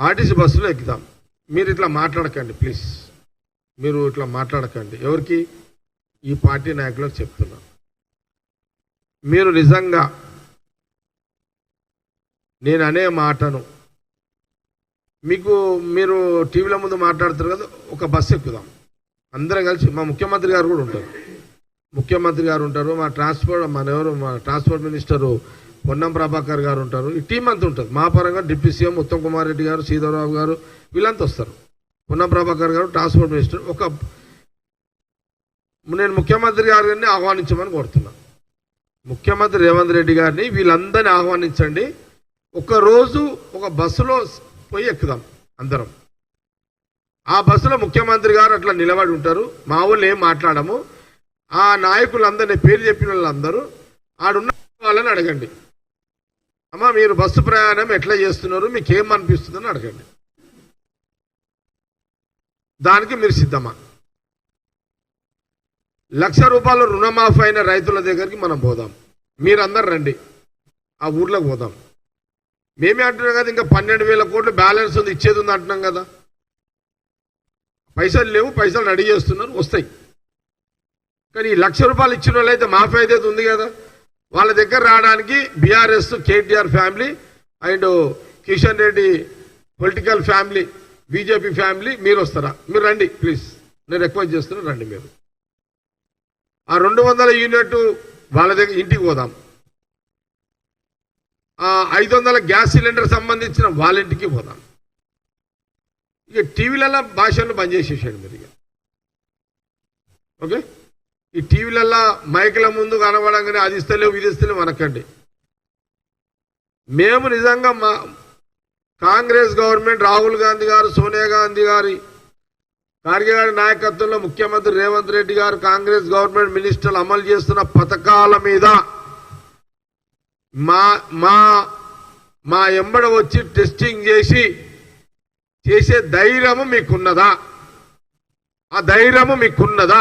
RTC బస్సులో ఎక్కుదాం. మీరు ఇట్లా మాట్లాడకండి ప్లీజ్, మీరు ఇట్లా మాట్లాడకండి. ఎవరికి? ఈ పార్టీ నాయకులకు చెప్తున్నా. మీరు నిజంగా నేను అనే మాటను మీరు టీవీల ముందు మాట్లాడుతారు కదా, ఒక బస్సు ఎక్కుదాం అందరం కలిసి. మా ముఖ్యమంత్రి గారు కూడా ఉంటారు, మా ట్రాన్స్పోర్ట్ మినిస్టరు పొన్నం ప్రభాకర్ గారు ఉంటారు, ఈ టీం అంతా ఉంటుంది. మా పరంగా డిప్యూటీ సీఎం ఉత్తమ్ కుమార్ రెడ్డి గారు, సీతారావు గారు, వీళ్ళంతా వస్తారు. పొన్నం ప్రభాకర్ గారు ట్రాన్స్పోర్ట్ మినిస్టర్. నేను ముఖ్యమంత్రి గారిని ఆహ్వానించమని కోరుతున్నా. ముఖ్యమంత్రి రేవంత్ రెడ్డి గారిని వీళ్ళందరినీ ఆహ్వానించండి. ఒకరోజు ఒక బస్సులో పోయి ఎక్కుదాం అందరం. ఆ బస్సులో ముఖ్యమంత్రి గారు అట్లా నిలబడి ఉంటారు. మా వాళ్ళు ఏం మాట్లాడము. ఆ నాయకులందరినీ పేరు చెప్పిన వాళ్ళందరూ ఆడున్న వాళ్ళని అడగండి, అమ్మా మీరు బస్సు ప్రయాణం ఎట్లా చేస్తున్నారు, మీకు ఏం అనిపిస్తుందని అడగండి. దానికి మీరు సిద్ధమా? ₹1,00,000 రుణమాఫీ అయిన రైతుల దగ్గరికి మనం పోదాం. మీరందరు రండి, ఆ ఊర్లోకి పోదాం. మేమే అంటున్నాం కదా, ఇంకా 12,000 కోట్లు బ్యాలెన్స్ ఉంది, ఇచ్చేది ఉంది అంటున్నాం కదా. పైసలు లేవు, పైసలు రెడీ చేస్తున్నారు, వస్తాయి. కానీ ₹1,00,000 ఇచ్చిన వాళ్ళైతే మాఫీ అయితే ఉంది కదా, వాళ్ళ దగ్గర రావడానికి BRS KTR family and Kishan Reddy political family, BJP family మీరు వస్తారా? మీరు రండి ప్లీజ్, నేను రిక్వెస్ట్ చేస్తున్నా, రండి మీరు. ఆ 200 యూనిట్ వాళ్ళ దగ్గర ఇంటికి పోదాం. ఆ 500 గ్యాస్ సిలిండర్ సంబంధించిన వాళ్ళ ఇంటికి పోదాం. ఇక టీవీలలో భాషను బంద్ చేసేసాడు మీరు. ఇక ఓకే, ఈ టీవీలలో మైకుల ముందు కనబడంగానే అది ఇస్తలేవు ఇది ఇస్తలేవు అనకండి. మేము నిజంగా మా కాంగ్రెస్ గవర్నమెంట్, రాహుల్ గాంధీ గారు, సోనియా గాంధీ గారి, ఖార్గే గారి నాయకత్వంలో ముఖ్యమంత్రి రేవంత్ రెడ్డి గారు, కాంగ్రెస్ గవర్నమెంట్ మినిస్టర్లు అమలు చేస్తున్న పథకాల మీద మా ఎంబడ వచ్చి టెస్టింగ్ చేసే ధైర్యము మీకున్నదా? ఆ ధైర్యము మీకున్నదా?